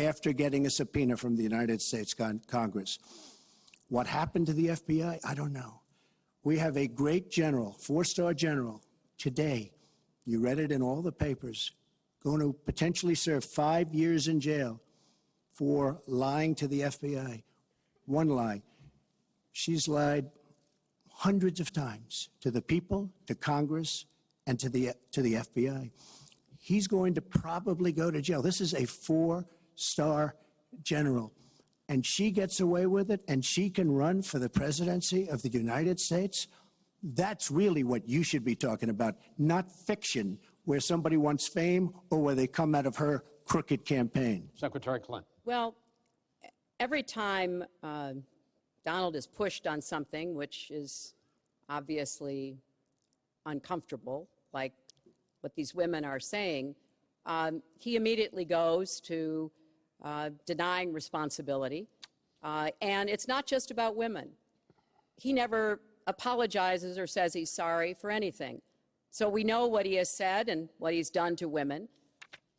after getting a subpoena from the United States Congress. What happened to the FBI? I don't know. We have a great general, four-star general, today, you read it in all the papers, going to potentially serve 5 years in jail for lying to the FBI. One lie. She's lied hundreds of times to the people, to Congress, and to the FBI. He's going to probably go to jail. This is a four-star general. And she gets away with it, and she can run for the presidency of the United States. That's really what you should be talking about, not fiction, where somebody wants fame or where they come out of her crooked campaign. Secretary Clinton. Well, every time Donald is pushed on something which is obviously uncomfortable, like what these women are saying, he immediately goes to denying responsibility. And it's not just about women. He never apologizes or says he's sorry for anything. So we know what he has said and what he's done to women.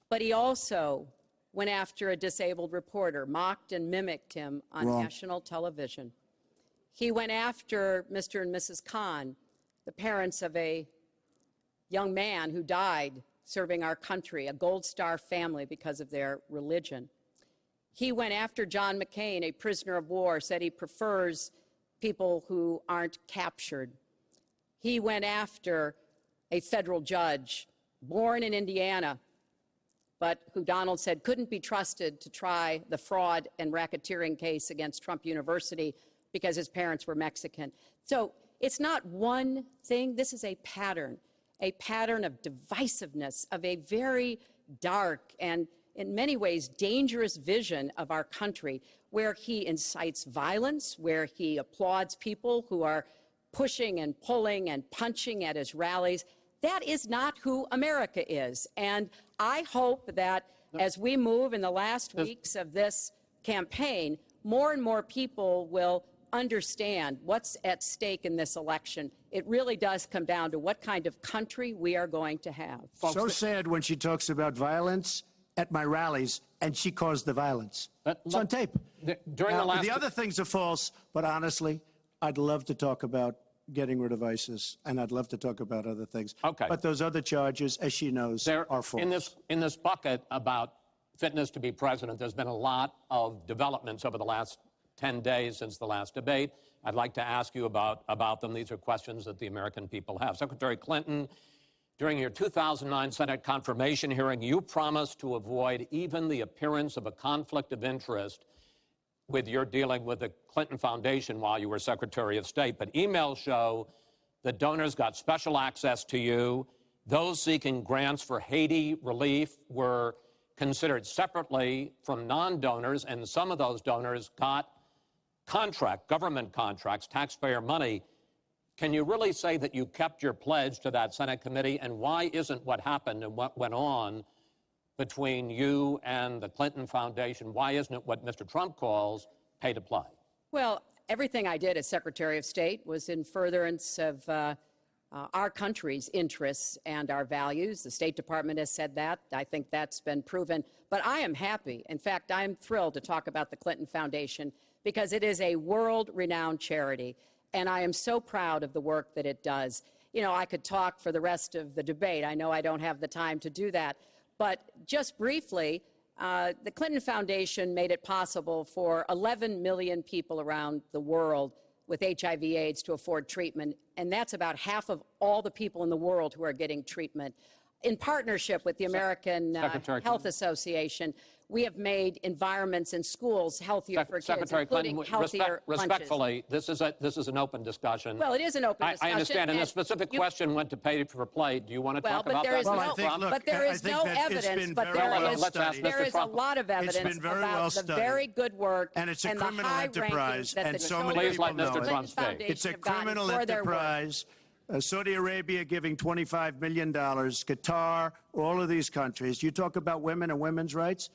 But he also went after a disabled reporter, mocked and mimicked him on national television. He went after Mr. and Mrs. Khan, the parents of a young man who died serving our country, a Gold Star family because of their religion. He went after John McCain, a prisoner of war, said he prefers people who aren't captured. He went after a federal judge, born in Indiana, but who Donald said couldn't be trusted to try the fraud and racketeering case against Trump University because his parents were Mexican. So it's not one thing. This is a pattern of divisiveness, of a very dark and in many ways dangerous vision of our country, where he incites violence, where he applauds people who are pushing and pulling and punching at his rallies. That is not who America is. And I hope that as we move in the last weeks of this campaign, more and more people will understand what's at stake in this election. It really does come down to what kind of country we are going to have. So sad when she talks about violence at my rallies, and she caused the violence. It's on tape. The other things are false, but honestly, I'd love to talk about getting rid of ISIS, and I'd love to talk about other things. Okay. But those other charges, as she knows, are false. In this bucket about fitness to be president, there's been a lot of developments over the last 10 days since the last debate. I'd like to ask you about them. These are questions that the American people have. Secretary Clinton, during your 2009 Senate confirmation hearing, you promised to avoid even the appearance of a conflict of interest with your dealing with the Clinton Foundation while you were Secretary of State. But emails show that donors got special access to you. Those seeking grants for Haiti relief were considered separately from non-donors, and some of those donors got government contracts, taxpayer money. Can you really say that you kept your pledge to that Senate committee? And why isn't what happened and what went on between you and the Clinton Foundation, why isn't it what Mr. Trump calls pay to play? Well, everything I did as Secretary of State was in furtherance of our country's interests and our values. The State Department has said that. I think that's been proven. But I am happy. In fact, I'm thrilled to talk about the Clinton Foundation because it is a world-renowned charity. And I am so proud of the work that it does. You know, I could talk for the rest of the debate. I know I don't have the time to do that. But just briefly, the Clinton Foundation made it possible for 11 million people around the world with HIV/AIDS to afford treatment. And that's about half of all the people in the world who are getting treatment. In partnership with the American Health Association, we have made environments in schools healthier for kids, Secretary including Clinton, healthier respectfully, this is an open discussion. Well, it is an open discussion. I understand, and the specific question went to pay for play. Do you want to talk about that? But there is no evidence, but there is a lot of evidence about the very good work and it's a criminal enterprise, and so many people know it. It's a Foundation criminal enterprise. Saudi Arabia giving $25 million, Qatar, all of these countries. You talk about women and women's rights.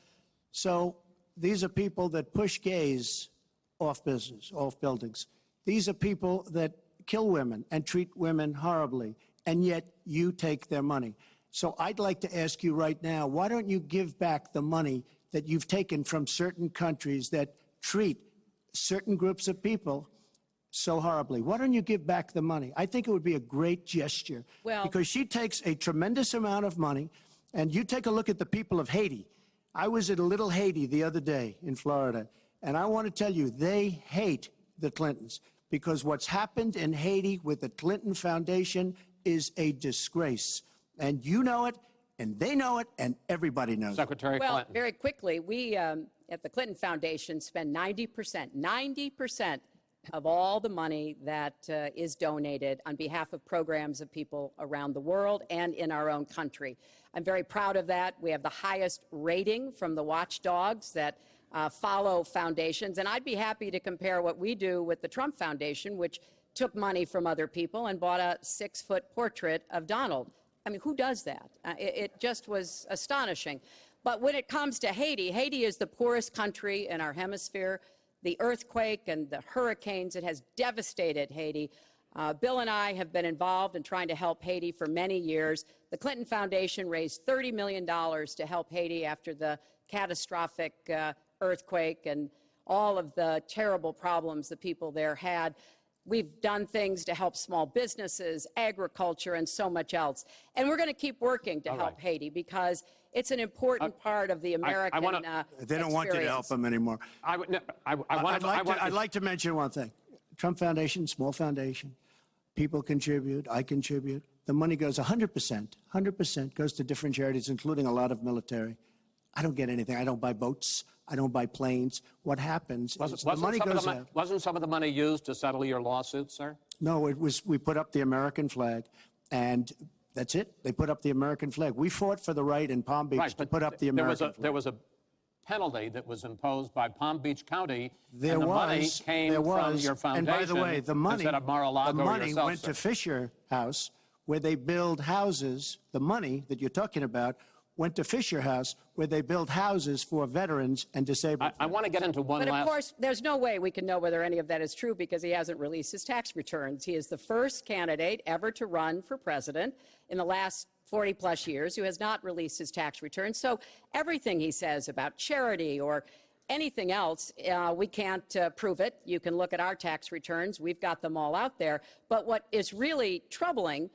So these are people that push gays off business, off buildings. These are people that kill women and treat women horribly, and yet you take their money. So I'd like to ask you right now, why don't you give back the money that you've taken from certain countries that treat certain groups of people so horribly. Why don't you give back the money? I think it would be a great gesture. Well, because she takes a tremendous amount of money, and you take a look at the people of Haiti. I was at a little Haiti the other day in Florida, and I want to tell you, they hate the Clintons because what's happened in Haiti with the Clinton Foundation is a disgrace. And you know it, and they know it, and everybody knows Secretary it. Well, Clinton. very quickly, we at the Clinton Foundation spend 90% of all the money that is donated on behalf of programs of people around the world and in our own country. I'm very proud of that. We have the highest rating from the watchdogs that follow foundations, and I'd be happy to compare what we do with the Trump Foundation, which took money from other people and bought a 6-foot portrait of Donald. I mean, who does that? It just was astonishing. But when it comes to Haiti, Haiti is the poorest country in our hemisphere. The earthquake and the hurricanes, it has devastated Haiti. Bill and I have been involved in trying to help Haiti for many years. The Clinton Foundation raised $30 million to help Haiti after the catastrophic earthquake and all of the terrible problems the people there had. We've done things to help small businesses, agriculture, and so much else. And we're going to keep working to help Haiti because it's an important part of the American They don't want you to help them anymore. I'd like to mention one thing. Trump Foundation, small foundation. People contribute. I contribute. The money goes 100% goes to different charities, including a lot of military. I don't get anything. I don't buy boats. I don't buy planes. What happens is the money goes out. Wasn't some of the money used to settle your lawsuit, sir? No, it was, we put up the American flag, and that's it. They put up the American flag. We fought for the right in Palm Beach to put up the American flag. There was a penalty that was imposed by Palm Beach County, and the money came from your foundation. And by the way, the money yourself, went to Fisher House, where they build houses. The money that you're talking about went to Fisher House, where they build houses for veterans and disabled. I want to get into one last... But of course, there's no way we can know whether any of that is true because he hasn't released his tax returns. He is the first candidate ever to run for president in the last 40-plus years who has not released his tax returns. So everything he says about charity or anything else, we can't prove it. You can look at our tax returns. We've got them all out there. But what is really troubling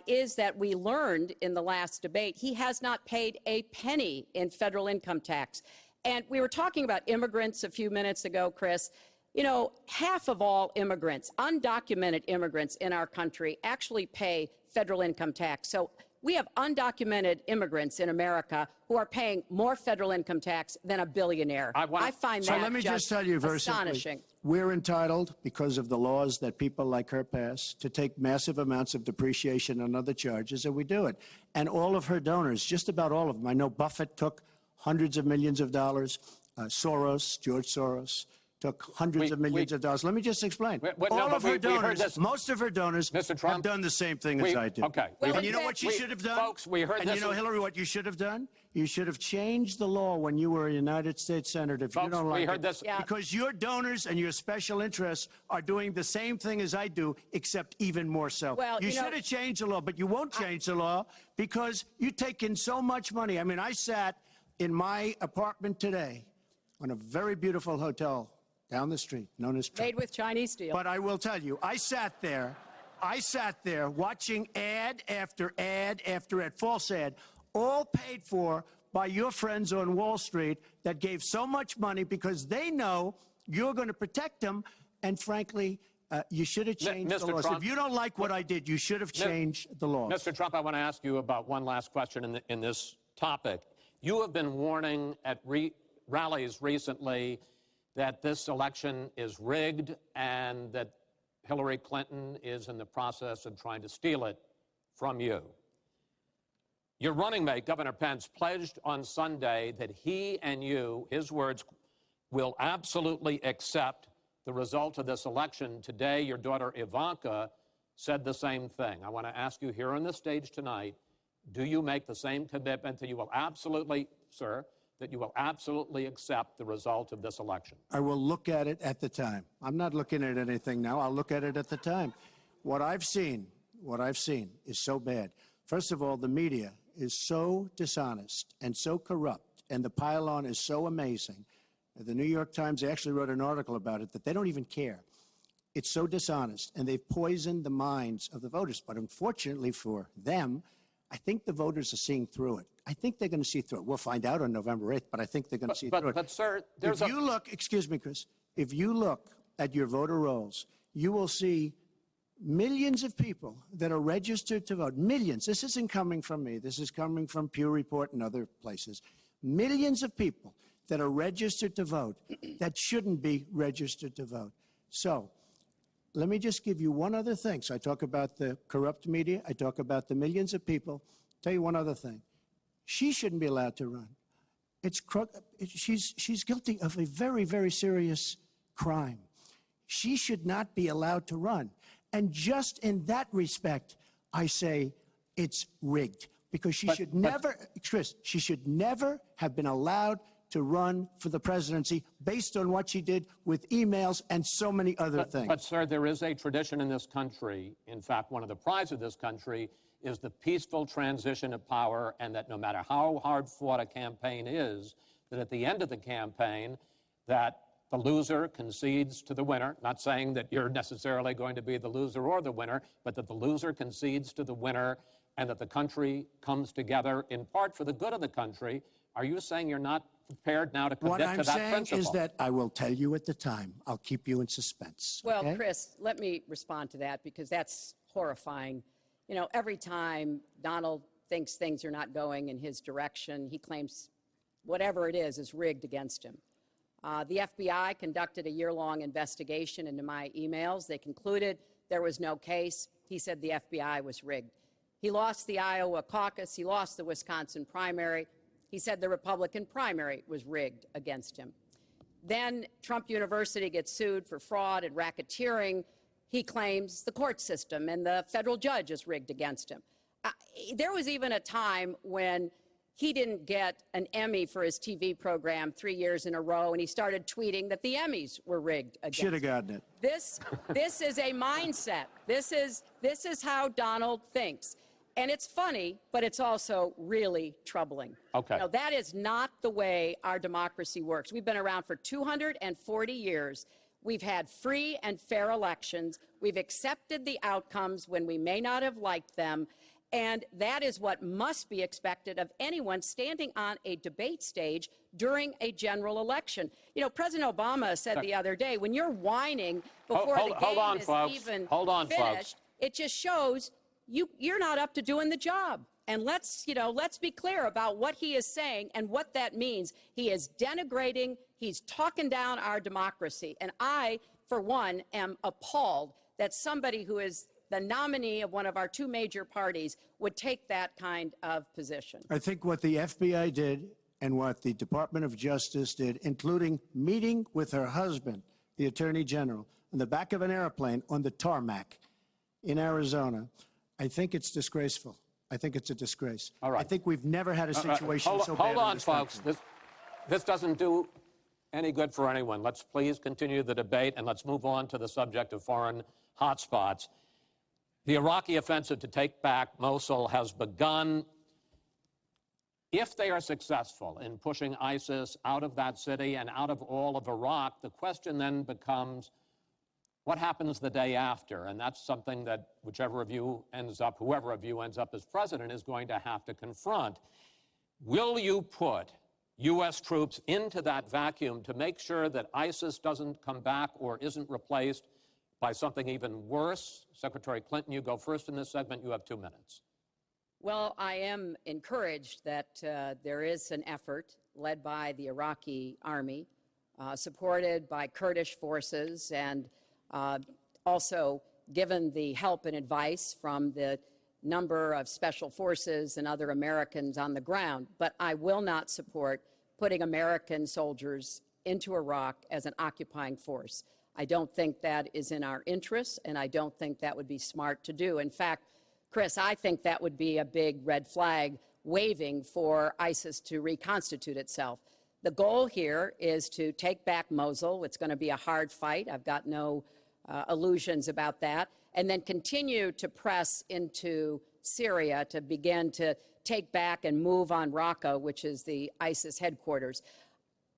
is that we learned in the last debate he has not paid a penny in federal income tax. And we were talking about immigrants a few minutes ago, Chris. You know, half of all immigrants, undocumented immigrants in our country, actually pay federal income tax. So we have undocumented immigrants in America who are paying more federal income tax than a billionaire. I find that let me just tell you very astonishing. Simply, we're entitled, because of the laws that people like her pass, to take massive amounts of depreciation and other charges, and we do it. And all of her donors, just about all of them, I know Buffett took hundreds of millions of dollars, Soros, George Soros, took hundreds of millions of dollars. Let me just explain. All of her donors, most of her donors have done the same thing as I did. Okay. Well, And you know what you should have done? Folks, we heard and this. You know, Hillary, what you should have done? You should have changed the law when you were a United States Senator. If Folks, you don't like we heard it. this. Yeah. Because your donors and your special interests are doing the same thing as I do, except even more so. Well, you should have changed the law, but you won't change the law because you take in so much money. I mean, I sat in my apartment today on a very beautiful hotel down the street, known as Trump. Made with Chinese steel. But I will tell you, I sat there watching ad after ad after ad, false ad, all paid for by your friends on Wall Street that gave so much money because they know you're going to protect them. And frankly, you should have changed the laws. If you don't like what I did, you should have changed the laws. Mr. Trump, I want to ask you about one last question in this topic. You have been warning at rallies recently that this election is rigged and that Hillary Clinton is in the process of trying to steal it from you. Your running mate, Governor Pence, pledged on Sunday that he and you, his words, will absolutely accept the result of this election. Today, your daughter Ivanka said the same thing. I want to ask you here on the stage tonight, do you make the same commitment that you will absolutely, sir, that you will absolutely accept the result of this election? I will look at it at the time. I'm not looking at anything now. I'll look at it at the time. What I've seen is so bad. First of all, the media is so dishonest and so corrupt and the pile-on is so amazing. The New York Times actually wrote an article about it that they don't even care. It's so dishonest, and they've poisoned the minds of the voters. But unfortunately for them, I think the voters are seeing through it. I think they're going to see through it. We'll find out on November 8th, but I think they're going to see through it. But, sir, if you look, excuse me, Chris, if you look at your voter rolls, you will see millions of people that are registered to vote. Millions. This isn't coming from me. This is coming from Pew Report and other places. Millions of people that are registered to vote that shouldn't be registered to vote. So let me just give you one other thing. So I talk about the corrupt media. I talk about the millions of people. Tell you one other thing. She shouldn't be allowed to run. She's guilty of a very, very serious crime. She should not be allowed to run. And just in that respect, I say it's rigged, because she should never, Chris, she should never have been allowed to run for the presidency based on what she did with emails and so many other things. But, sir, there is a tradition in this country. In fact, one of the prides of this country is the peaceful transition of power, and that no matter how hard fought a campaign is, that at the end of the campaign, that the loser concedes to the winner. Not saying that you're necessarily going to be the loser or the winner, but that the loser concedes to the winner, and that the country comes together in part for the good of the country. Are you saying you're not prepared now to commit to that principle? What I'm saying is that I will tell you at the time. I'll keep you in suspense. Well, okay? Chris, let me respond to that, because that's horrifying. You know, every time Donald thinks things are not going in his direction, he claims whatever it is rigged against him. The FBI conducted a year-long investigation into my emails. They concluded there was no case. He said the FBI was rigged. He lost the Iowa caucus. He lost the Wisconsin primary. He said the Republican primary was rigged against him. Then Trump University gets sued for fraud and racketeering. He claims the court system and the federal judge is rigged against him. There was even a time when he didn't get an Emmy for his TV program 3 years in a row, and he started tweeting that the Emmys were rigged against him. Should have gotten it. This is a mindset. This is how Donald thinks. And it's funny, but it's also really troubling. Okay. Now, that is not the way our democracy works. We've been around for 240 years. We've had free and fair elections. We've accepted the outcomes when we may not have liked them. And that is what must be expected of anyone standing on a debate stage during a general election. You know, President Obama said the other day, when you're whining before the game is even finished, it just shows you're not up to doing the job. And let's be clear about what he is saying and what that means. He is denigrating, he's talking down our democracy. And I, for one, am appalled that somebody who is the nominee of one of our two major parties would take that kind of position. I think what the FBI did and what the Department of Justice did, including meeting with her husband, the Attorney General, in the back of an airplane on the tarmac in Arizona, I think it's disgraceful. I think it's a disgrace. All right. I think we've never had a situation so bad. Hold on, in this folks. country. This doesn't do any good for anyone. Let's please continue the debate, and let's move on to the subject of foreign hotspots. The Iraqi offensive to take back Mosul has begun. If they are successful in pushing ISIS out of that city and out of all of Iraq, the question then becomes, what happens the day after? And that's something that whoever of you ends up as president is going to have to confront. Will you put U.S. troops into that vacuum to make sure that ISIS doesn't come back or isn't replaced by something even worse? Secretary Clinton, you go first in this segment. You have 2 minutes. Well, I am encouraged that there is an effort led by the Iraqi army, supported by Kurdish forces, and also given the help and advice from the number of special forces and other Americans on the ground. But I will not support putting American soldiers into Iraq as an occupying force. I don't think that is in our interests, and I don't think that would be smart to do. In fact, Chris, I think that would be a big red flag waving for ISIS to reconstitute itself. The goal here is to take back Mosul. It's going to be a hard fight. I've got no illusions about that. And then continue to press into Syria to begin to take back and move on Raqqa, which is the ISIS headquarters.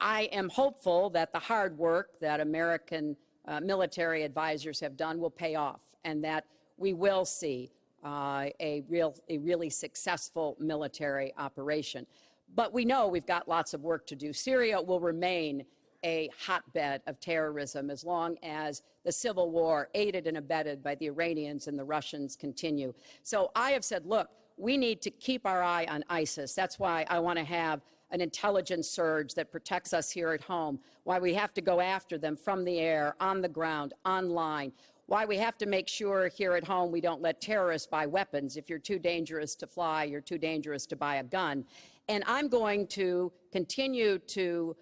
I am hopeful that the hard work that American military advisors have done will pay off, and that we will see a really successful military operation. But we know we've got lots of work to do. Syria will remain a hotbed of terrorism as long as the civil war, aided and abetted by the Iranians and the Russians, continue. So I have said, look, we need to keep our eye on ISIS. That's why I want to have an intelligence surge that protects us here at home, why we have to go after them from the air, on the ground, online, why we have to make sure here at home we don't let terrorists buy weapons. If you're too dangerous to fly, you're too dangerous to buy a gun. And I'm going to continue to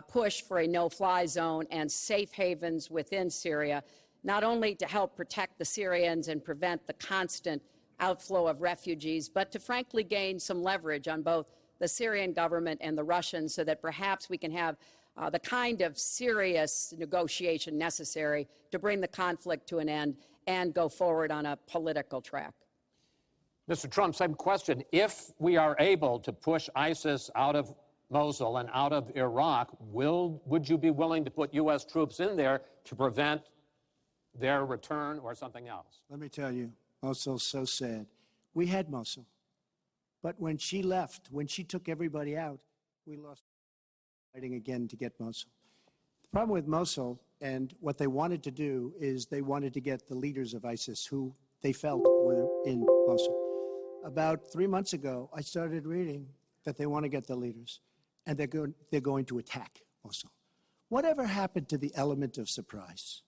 push for a no-fly zone and safe havens within Syria, not only to help protect the Syrians and prevent the constant outflow of refugees, but to frankly gain some leverage on both the Syrian government and the Russians so that perhaps we can have the kind of serious negotiation necessary to bring the conflict to an end and go forward on a political track. Mr. Trump, same question. If we are able to push ISIS out of Mosul and out of Iraq, would you be willing to put U.S. troops in there to prevent their return or something else? Let me tell you, Mosul's so sad. We had Mosul. But when she left, when she took everybody out, we lost fighting again to get Mosul. The problem with Mosul and what they wanted to do is they wanted to get the leaders of ISIS who they felt were in Mosul. About 3 months ago, I started reading that they want to get the leaders, and they're going to attack Mosul. Whatever happened to the element of surprise?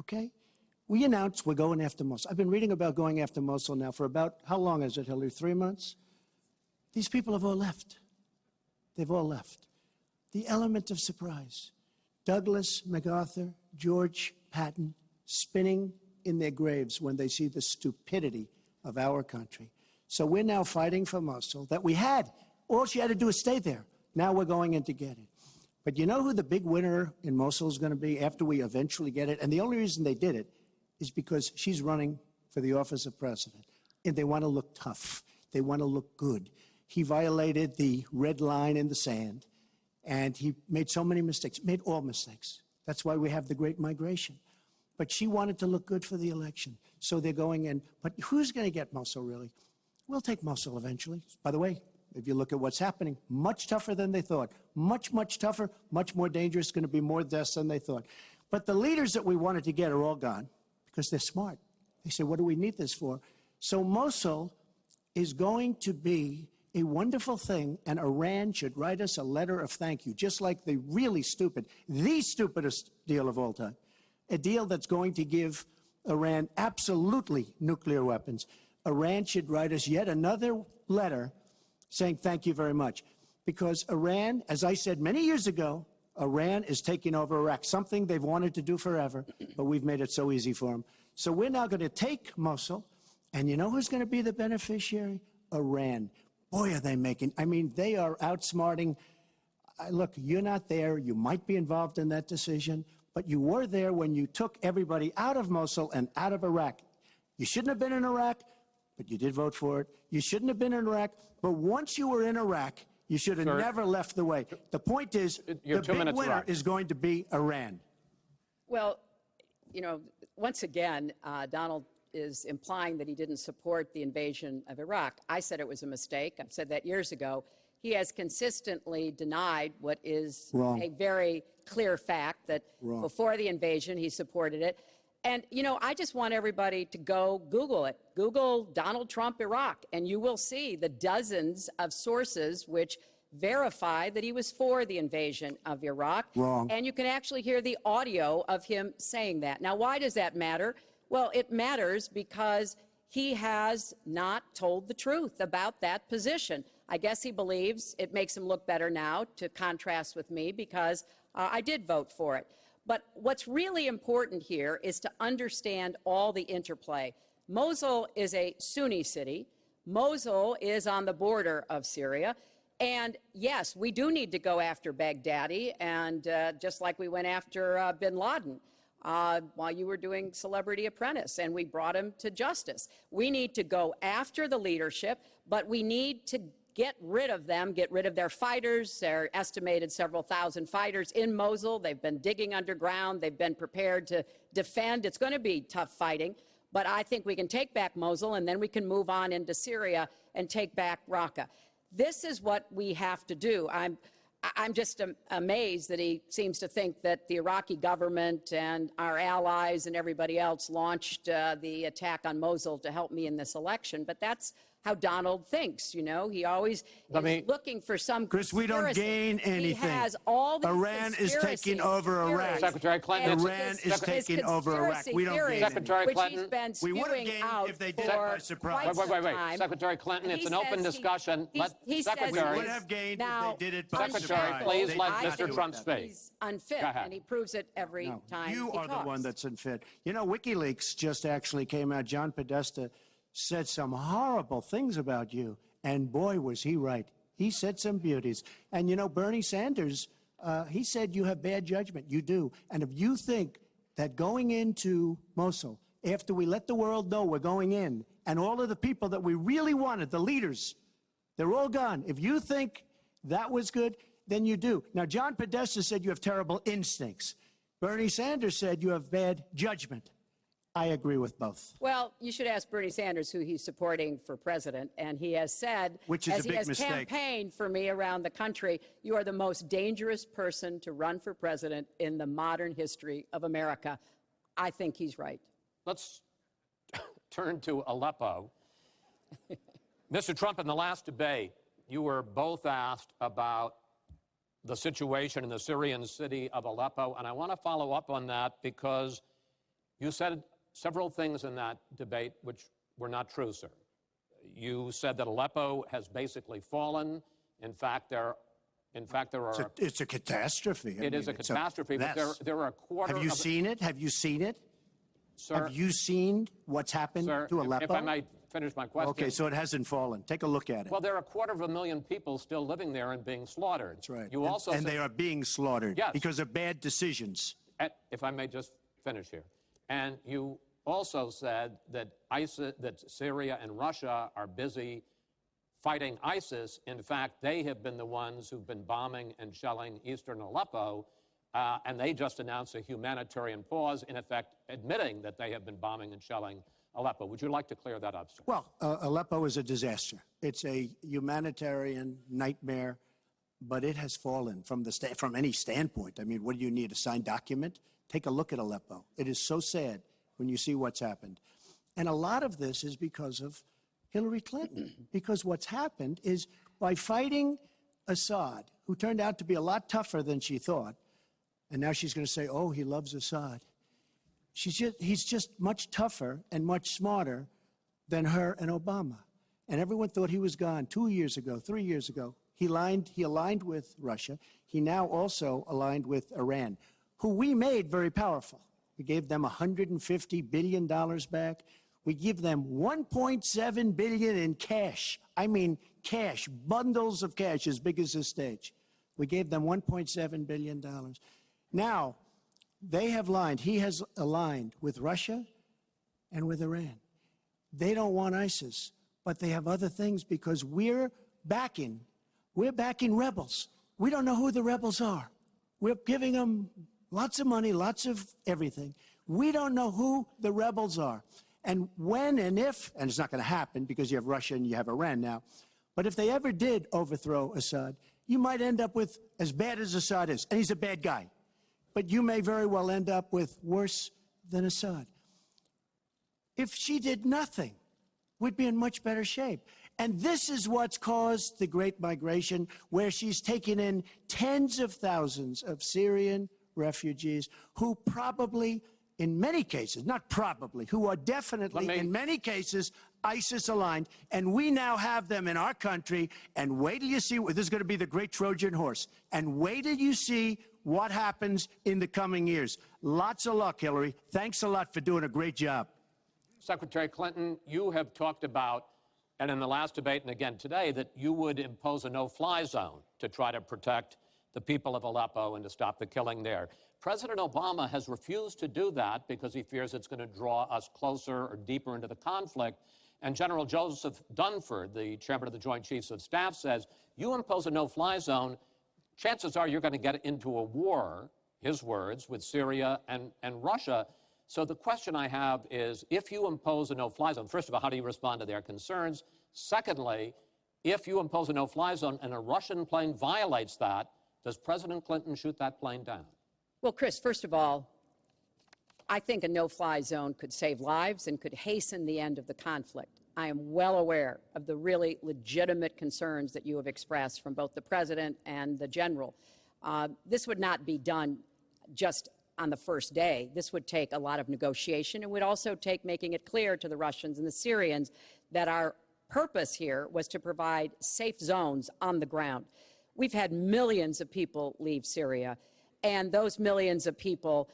Okay? We announced we're going after Mosul. I've been reading about going after Mosul now for about, how long is it, Hillary? 3 months? These people have all left. They've all left. The element of surprise. Douglas MacArthur, George Patton, spinning in their graves when they see the stupidity of our country. So we're now fighting for Mosul that we had. All she had to do is stay there. Now we're going in to get it. But you know who the big winner in Mosul is going to be after we eventually get it? And the only reason they did it is because she's running for the office of president. And they want to look tough. They want to look good. He violated the red line in the sand. And he made so many mistakes, made all mistakes. That's why we have the Great Migration. But she wanted to look good for the election. So they're going in. But who's going to get Mosul, really? We'll take Mosul eventually. By the way, if you look at what's happening, much tougher than they thought. Much, much tougher, much more dangerous, going to be more deaths than they thought. But the leaders that we wanted to get are all gone because they're smart. They said, what do we need this for? So Mosul is going to be a wonderful thing, and Iran should write us a letter of thank you, just like the really stupid, the stupidest deal of all time, a deal that's going to give Iran absolutely nuclear weapons. Iran should write us yet another letter saying thank you very much, because Iran, as I said many years ago, Iran is taking over Iraq, something they've wanted to do forever, but we've made it so easy for them. So we're now going to take Mosul, and you know who's going to be the beneficiary? Iran. Boy, are they making, I mean, they are outsmarting. Look, you're not there. You might be involved in that decision, but you were there when you took everybody out of Mosul and out of Iraq. You shouldn't have been in Iraq, but you did vote for it. You shouldn't have been in Iraq, but once you were in Iraq, you should have never left the way. The point is, the big winner is going to be Iran. Well, you know, once again, Donald is implying that he didn't support the invasion of Iraq. I said it was a mistake. I've said that years ago. He has consistently denied what is a very clear fact, that before the invasion, he supported it. And, you know, I just want everybody to go Google it. Google Donald Trump, Iraq, and you will see the dozens of sources which verify that he was for the invasion of Iraq. And you can actually hear the audio of him saying that. Now, why does that matter? Well, it matters because he has not told the truth about that position. I guess he believes it makes him look better now to contrast with me because I did vote for it. But what's really important here is to understand all the interplay. Mosul is a Sunni city. Mosul is on the border of Syria. And yes, we do need to go after Baghdadi, and just like we went after bin Laden while you were doing Celebrity Apprentice, and we brought him to justice. We need to go after the leadership, but we need to get rid of them, get rid of their fighters. They're estimated several thousand fighters in Mosul. They've been digging underground. They've been prepared to defend. It's going to be tough fighting, but I think we can take back Mosul, and then we can move on into Syria and take back Raqqa. This is what we have to do. I'm just amazed that he seems to think that the Iraqi government and our allies and everybody else launched the attack on Mosul to help me in this election. But that's how Donald thinks, you know. He always is looking for some Chris, we don't gain anything. He has all these Iran is taking over Iraq. Secretary Clinton, Iran is taking over Iraq. We don't gain Secretary anything. Clinton, We would have gained if they did it by surprise. Wait. Secretary Clinton, it's an open discussion. Secretary. We would have gained if they did it by Secretary, surprise. please They let did not Mr. do Trump that. speak. He's unfit, Go ahead. and he proves it every time You he are the talks. one that's unfit. You know, WikiLeaks just actually came out. John Podesta said some horrible things about you, and boy, was he right. He said some beauties. And, you know, Bernie Sanders, he said you have bad judgment. You do. And if you think that going into Mosul, after we let the world know we're going in, and all of the people that we really wanted, the leaders, they're all gone. If you think that was good, then you do. Now, John Podesta said you have terrible instincts. Bernie Sanders said you have bad judgment. I agree with both. Well, you should ask Bernie Sanders who he's supporting for president, and he has said, Which is as a he big has mistake. campaigned for me around the country, you are the most dangerous person to run for president in the modern history of America. I think he's right. Let's turn to Aleppo. Mr. Trump, in the last debate, you were both asked about the situation in the Syrian city of Aleppo, and I want to follow up on that because you said several things in that debate which were not true, sir. You said that Aleppo has basically fallen. In fact, there are. It's a catastrophe. It is a catastrophe, but there are a quarter. Have you seen it? Have you seen it? Sir, have you seen what's happened to Aleppo? If I might finish my question. Okay, so it hasn't fallen. Take a look at it. Well, there are 250,000 people still living there and being slaughtered. That's right. You also and said, they are being slaughtered because of bad decisions. If I may just finish here. And you also said that that Syria and Russia are busy fighting ISIS. In fact, they have been the ones who've been bombing and shelling eastern Aleppo, and they just announced a humanitarian pause, in effect admitting that they have been bombing and shelling Aleppo. Would you like to clear that up, sir? Well, Aleppo is a disaster. It's a humanitarian nightmare, but it has fallen from any standpoint. I mean, what do you need, a signed document? Take a look at Aleppo. It is so sad when you see what's happened. And a lot of this is because of Hillary Clinton, because what's happened is by fighting Assad, who turned out to be a lot tougher than she thought, and now she's going to say, oh, he loves Assad. He's just much tougher and much smarter than her and Obama. And everyone thought he was gone 2 years ago, 3 years ago. He aligned with Russia. He now also aligned with Iran, who we made very powerful. We gave them $150 billion back. We give them $1.7 billion in cash. I mean cash, bundles of cash as big as this stage. We gave them $1.7 billion. Now, they have he has aligned with Russia and with Iran. They don't want ISIS, but they have other things because we're backing rebels. We don't know who the rebels are. We're giving them lots of money, lots of everything. We don't know who the rebels are. And when and if, and it's not going to happen because you have Russia and you have Iran now, but if they ever did overthrow Assad, you might end up with as bad as Assad is, and he's a bad guy. But you may very well end up with worse than Assad. If she did nothing, we'd be in much better shape. And this is what's caused the Great Migration, where she's taken in tens of thousands of Syrian refugees who probably, in many cases, not probably, who are definitely, in many cases, ISIS aligned, and we now have them in our country, and wait till you see, this is going to be the great Trojan horse, and wait till you see what happens in the coming years. Lots of luck, Hillary. Thanks a lot for doing a great job. Secretary Clinton, you have talked about, and in the last debate and again today, that you would impose a no-fly zone to try to protect the people of Aleppo and to stop the killing there. President Obama has refused to do that because he fears it's going to draw us closer or deeper into the conflict. And General Joseph Dunford, the chairman of the Joint Chiefs of Staff, says, you impose a no-fly zone, chances are you're going to get into a war, his words, with Syria and Russia. So the question I have is, if you impose a no-fly zone, first of all, how do you respond to their concerns? Secondly, if you impose a no-fly zone and a Russian plane violates that, does President Clinton shoot that plane down? Well, Chris, first of all, I think a no-fly zone could save lives and could hasten the end of the conflict. I am well aware of the really legitimate concerns that you have expressed from both the President and the General. This would not be done just on the first day. This would take a lot of negotiation. It would also take making it clear to the Russians and the Syrians that our purpose here was to provide safe zones on the ground. We've had millions of people leave Syria, and those millions of people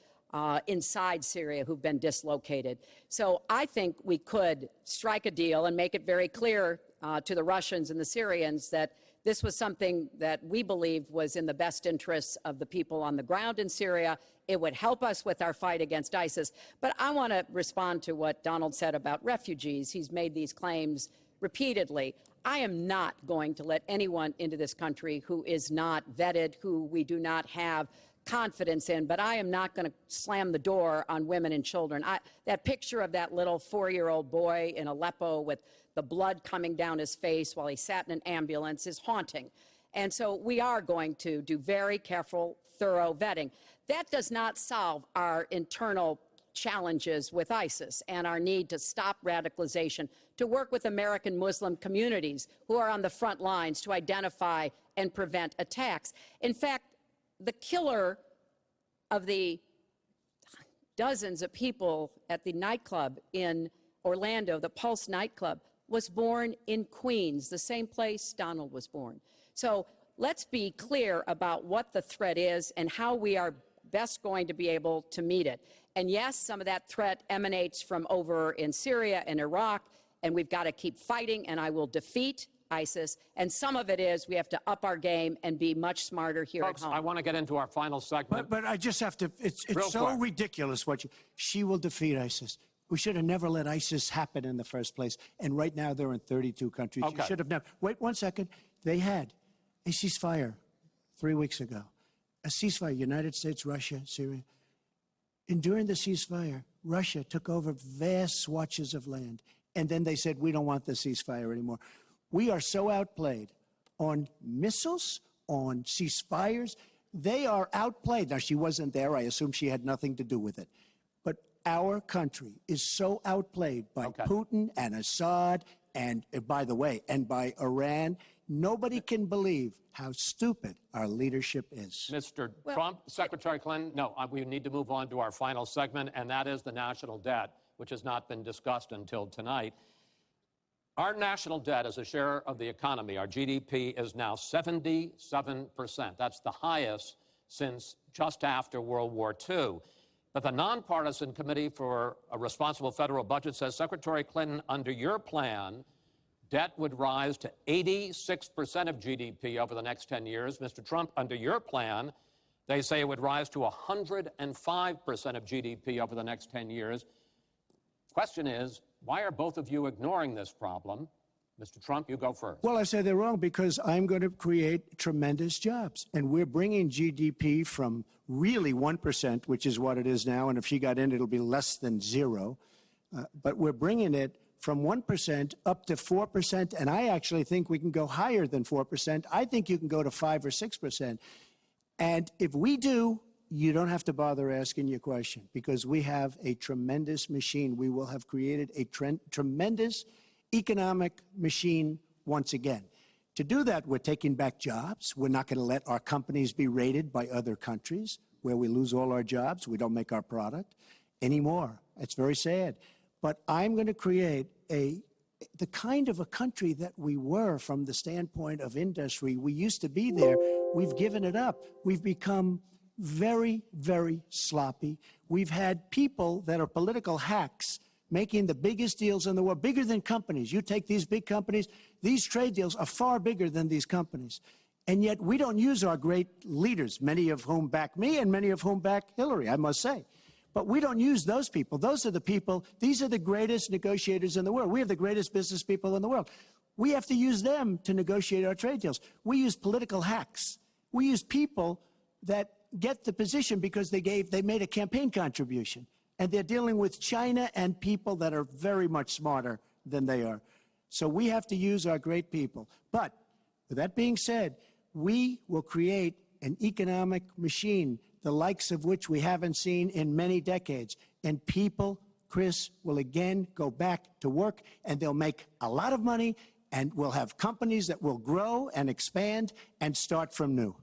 inside Syria who've been dislocated. So I think we could strike a deal and make it very clear to the Russians and the Syrians that this was something that we believed was in the best interests of the people on the ground in Syria. It would help us with our fight against ISIS. But I want to respond to what Donald said about refugees. He's made these claims repeatedly. I am not going to let anyone into this country who is not vetted, who we do not have confidence in, but I am not going to slam the door on women and children. That picture of that little 4-year-old boy in Aleppo with the blood coming down his face while he sat in an ambulance is haunting. And so we are going to do very careful, thorough vetting. That does not solve our internal challenges with ISIS and our need to stop radicalization, to work with American Muslim communities who are on the front lines to identify and prevent attacks. In fact, the killer of the dozens of people at the nightclub in Orlando, the Pulse nightclub, was born in Queens, the same place Donald was born. So let's be clear about what the threat is and how we are best going to be able to meet it. And yes, some of that threat emanates from over in Syria and Iraq, and we've got to keep fighting, and I will defeat ISIS, and some of it is we have to up our game and be much smarter here Folks, at home. I want to get into our final segment. But I just have to, it's so quick. ridiculous what she will defeat ISIS. We should have never let ISIS happen in the first place. And right now they're in 32 countries. Okay. You should have never. Wait 1 second. They had a ceasefire 3 weeks ago. A ceasefire, United States, Russia, Syria. And during the ceasefire, Russia took over vast swatches of land. And then they said, we don't want the ceasefire anymore. We are so outplayed on missiles, on ceasefires. They are outplayed. Now, she wasn't there. I assume she had nothing to do with it. But our country is so outplayed by Putin and Assad and, by the way, and by Iran. Nobody can believe how stupid our leadership is. Mr. Trump, Secretary Clinton, no, we need to move on to our final segment, and that is the national debt, which has not been discussed until tonight. Our national debt as a share of the economy, our GDP, is now 77%. That's the highest since just after World War II. But the Nonpartisan Committee for a Responsible Federal Budget says, Secretary Clinton, under your plan, debt would rise to 86% of GDP over the next 10 years. Mr. Trump, under your plan, they say it would rise to 105% of GDP over the next 10 years. Question is, why are both of you ignoring this problem? Mr. Trump, you go first. Well, I say they're wrong because I'm going to create tremendous jobs. And we're bringing GDP from really 1%, which is what it is now. And if she got in, it'll be less than 0. But we're bringing it from 1% up to 4%. And I actually think we can go higher than 4%. I think you can go to 5 or 6%. And if we do, you don't have to bother asking your question because we have a tremendous machine. We will have created a tremendous economic machine once again. To do that, we're taking back jobs. We're not going to let our companies be raided by other countries where we lose all our jobs. We don't make our product anymore. It's very sad. But I'm going to create the kind of a country that we were from the standpoint of industry. We used to be there. We've given it up. We've become very, very sloppy. We've had people that are political hacks making the biggest deals in the world, bigger than companies. You take these big companies, these trade deals are far bigger than these companies. And yet we don't use our great leaders, many of whom back me and many of whom back Hillary, I must say. But we don't use those people. Those are the people, these are the greatest negotiators in the world. We have the greatest business people in the world. We have to use them to negotiate our trade deals. We use political hacks. We use people that get the position because they made a campaign contribution. And they're dealing with China and people that are very much smarter than they are. So we have to use our great people. But with that being said, we will create an economic machine, the likes of which we haven't seen in many decades. And people, Chris, will again go back to work, and they'll make a lot of money, and we'll have companies that will grow and expand and start from new.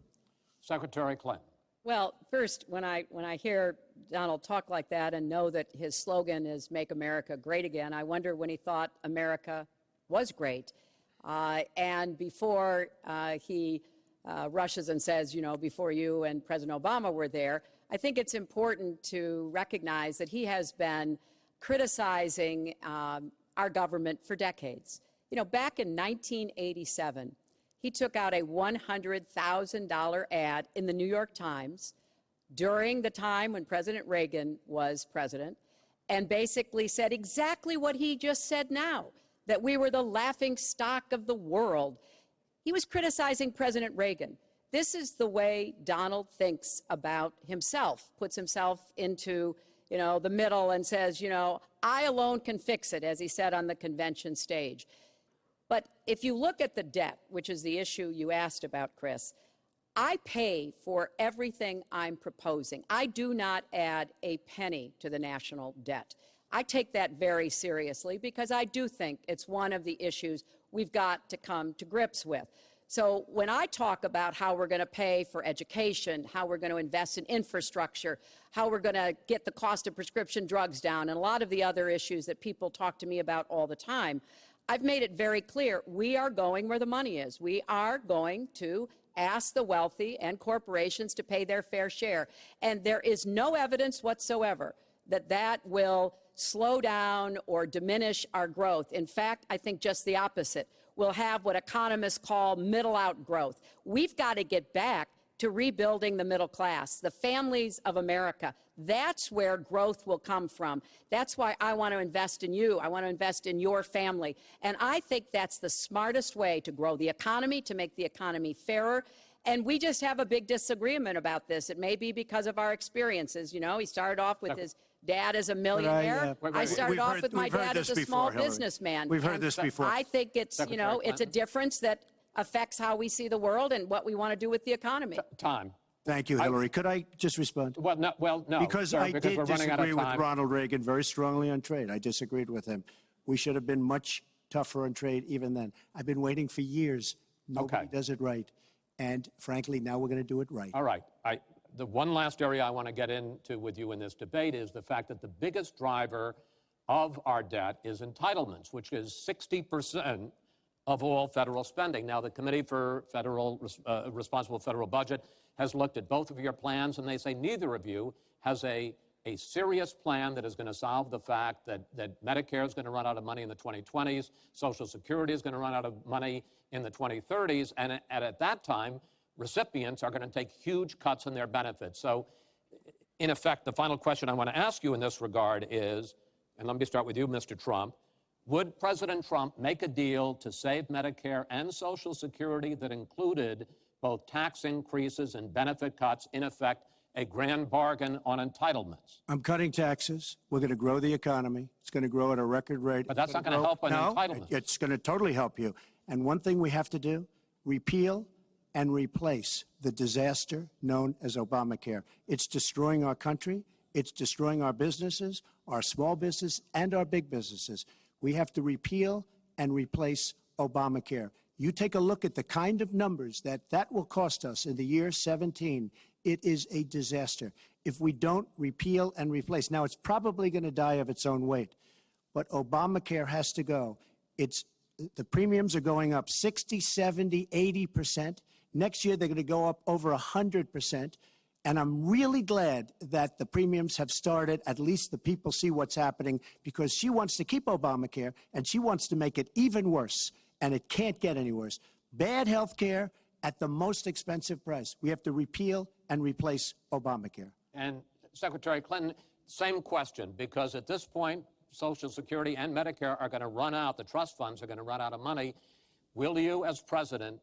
Secretary Clinton. Well, first, when I hear Donald talk like that and know that his slogan is "Make America Great Again," I wonder when he thought America was great. And before he rushes and says, you know, before you and President Obama were there, I think it's important to recognize that he has been criticizing our government for decades. You know, back in 1987, he took out a $100,000 ad in the New York Times during the time when President Reagan was president and basically said exactly what he just said now, that we were the laughing stock of the world. He was criticizing President Reagan. This is the way Donald thinks about himself, puts himself into, you know, the middle and says, you know, I alone can fix it, as he said on the convention stage. But if you look at the debt, which is the issue you asked about, Chris, I pay for everything I'm proposing. I do not add a penny to the national debt. I take that very seriously because I do think it's one of the issues we've got to come to grips with. So when I talk about how we're going to pay for education, how we're going to invest in infrastructure, how we're going to get the cost of prescription drugs down, and a lot of the other issues that people talk to me about all the time, I've made it very clear we are going where the money is. We are going to ask the wealthy and corporations to pay their fair share. And there is no evidence whatsoever that that will slow down or diminish our growth. In fact, I think just the opposite. We'll have what economists call middle-out growth. We've got to get back to rebuilding the middle class, the families of America. That's where growth will come from. That's why I want to invest in you. I want to invest in your family. And I think that's the smartest way to grow the economy, to make the economy fairer. And we just have a big disagreement about this. It may be because of our experiences. You know, he started off with his dad as a millionaire. I started off with my dad as a small businessman. We've heard this before. I think it's, you know, it's a difference that affects how we see the world and what we want to do with the economy. Time. Thank you, Hillary. Could I just respond? Well, no. Because sir, I did we're running out of disagree with time. Ronald Reagan very strongly on trade. I disagreed with him. We should have been much tougher on trade even then. I've been waiting for years. Nobody does it right. And frankly, now we're going to do it right. All right. The one last area I want to get into with you in this debate is the fact that the biggest driver of our debt is entitlements, which is 60% of all federal spending. Now, the Committee for Responsible Federal Budget has looked at both of your plans, and they say neither of you has a serious plan that is going to solve the fact that Medicare is going to run out of money in the 2020s, Social Security is going to run out of money in the 2030s, and at that time, recipients are going to take huge cuts in their benefits. So, in effect, the final question I want to ask you in this regard is, and let me start with you, Mr. Trump, would President Trump make a deal to save Medicare and Social Security that included both tax increases and benefit cuts, in effect, a grand bargain on entitlements? I'm cutting taxes. We're going to grow the economy. It's going to grow at a record rate. But that's not going to help on entitlements. It's going to totally help you. And one thing we have to do, repeal and replace the disaster known as Obamacare. It's destroying our country. It's destroying our businesses, our small business, and our big businesses. We have to repeal and replace Obamacare. You take a look at the kind of numbers that will cost us in the year 17. It is a disaster if we don't repeal and replace. Now, it's probably going to die of its own weight, but Obamacare has to go. The premiums are going up 60, 70, 80%. Next year, they're going to go up over 100%. And I'm really glad that the premiums have started. At least the people see what's happening, because she wants to keep Obamacare and she wants to make it even worse. And it can't get any worse. Bad health care at the most expensive price. We have to repeal and replace Obamacare. And Secretary Clinton, same question, because at this point, Social Security and Medicare are going to run out, the trust funds are going to run out of money. Will you, as president,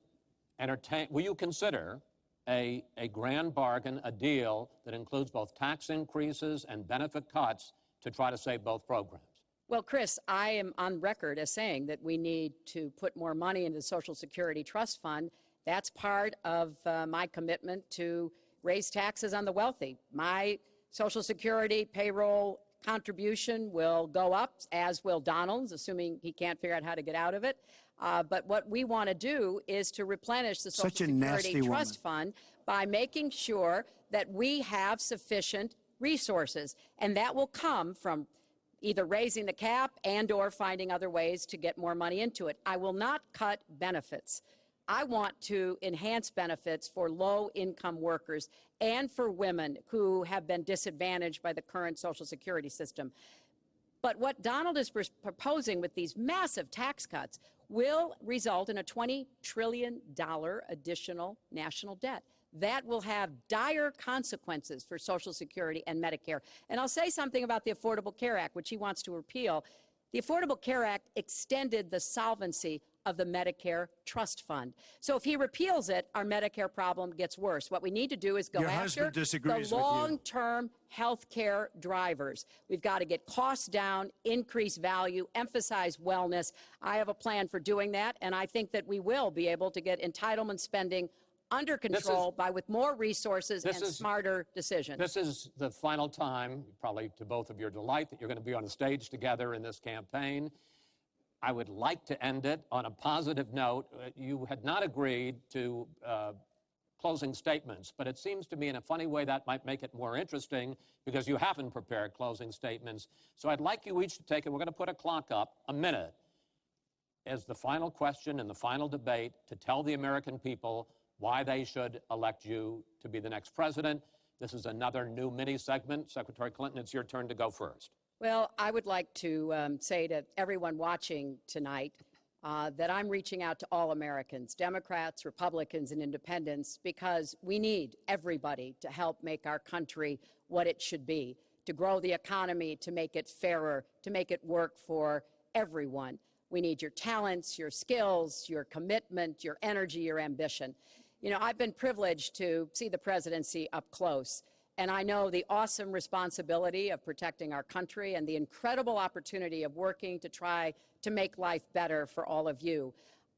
will you consider a grand bargain, a deal that includes both tax increases and benefit cuts to try to save both programs? Well, Chris, I am on record as saying that we need to put more money into the Social Security Trust Fund. That's part of my commitment to raise taxes on the wealthy. My Social Security payroll contribution will go up, as will Donald's, assuming he can't figure out how to get out of it. But what we want to do is to replenish the Social Security Trust Fund by making sure that we have sufficient resources. And that will come from either raising the cap and or finding other ways to get more money into it. I will not cut benefits. I want to enhance benefits for low-income workers and for women who have been disadvantaged by the current Social Security system. But what Donald is proposing with these massive tax cuts will result in a $20 trillion additional national debt. That will have dire consequences for Social Security and Medicare. And I'll say something about the Affordable Care Act, which he wants to repeal. The Affordable Care Act extended the solvency of the Medicare Trust Fund. So if he repeals it, our Medicare problem gets worse. What we need to do is go after the long-term health care drivers. We've got to get costs down, increase value, emphasize wellness. I have a plan for doing that, and I think that we will be able to get entitlement spending under control with more resources and smarter decisions. This is the final time, probably to both of your delight, that you're going to be on a stage together in this campaign. I would like to end it on a positive note. You had not agreed to closing statements, but it seems to me in a funny way that might make it more interesting because you haven't prepared closing statements. So I'd like you each to take it. We're going to put a clock up, a minute, as the final question in the final debate to tell the American people why they should elect you to be the next president. This is another new mini segment. Secretary Clinton, it's your turn to go first. Well, I would like to say to everyone watching tonight that I'm reaching out to all Americans, Democrats, Republicans, and independents, because we need everybody to help make our country what it should be, to grow the economy, to make it fairer, to make it work for everyone. We need your talents, your skills, your commitment, your energy, your ambition. You know, I've been privileged to see the presidency up close, and I know the awesome responsibility of protecting our country and the incredible opportunity of working to try to make life better for all of you.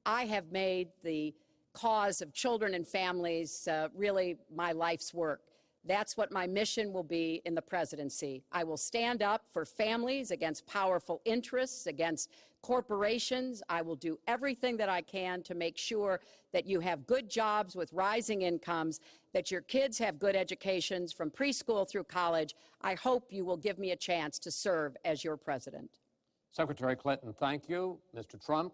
I have made the cause of children and families really my life's work. That's what my mission will be in the presidency. I will stand up for families against powerful interests, against corporations. I will do everything that I can to make sure that you have good jobs with rising incomes, that your kids have good educations from preschool through college. I hope you will give me a chance to serve as your president. Secretary Clinton, thank you. Mr. Trump?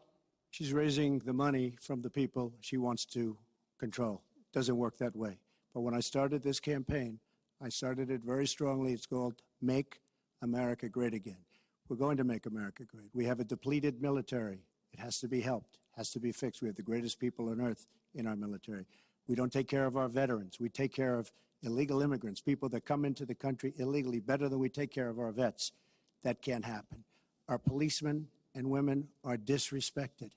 She's raising the money from the people she wants to control. It doesn't work that way. But when I started this campaign, I started it very strongly. It's called Make America Great Again. We're going to make America great. We have a depleted military. It has to be helped, has to be fixed. We have the greatest people on earth in our military. We don't take care of our veterans. We take care of illegal immigrants, people that come into the country illegally, better than we take care of our vets. That can't happen. Our policemen and women are disrespected.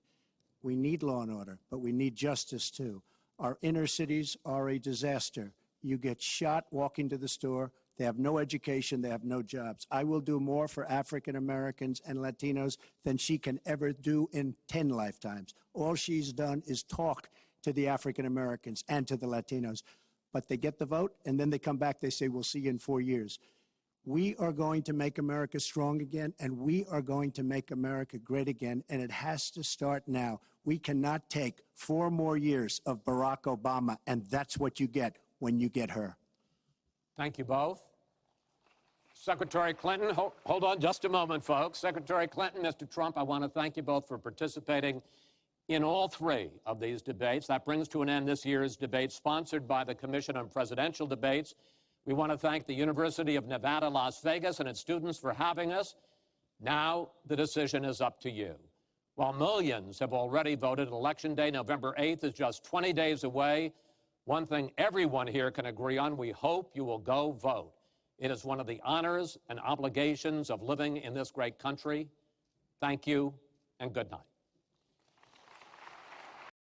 We need law and order, but we need justice too. Our inner cities are a disaster. You get shot walking to the store. They have no education. They have no jobs. I will do more for African Americans and Latinos than she can ever do in 10 lifetimes. All she's done is talk to the African Americans and to the Latinos. But they get the vote, and then they come back. They say, we'll see you in 4 years. We are going to make America strong again, and we are going to make America great again, and it has to start now. We cannot take 4 more years of Barack Obama, and that's what you get when you get her. Thank you both. Secretary Clinton, hold on just a moment, folks. Secretary Clinton, Mr. Trump, I want to thank you both for participating in all 3 of these debates. That brings to an end this year's debate sponsored by the Commission on Presidential Debates. We want to thank the University of Nevada, Las Vegas, and its students for having us. Now the decision is up to you. While millions have already voted, Election Day, November 8th, is just 20 days away. One thing everyone here can agree on, we hope you will go vote. It is one of the honors and obligations of living in this great country. Thank you and good night.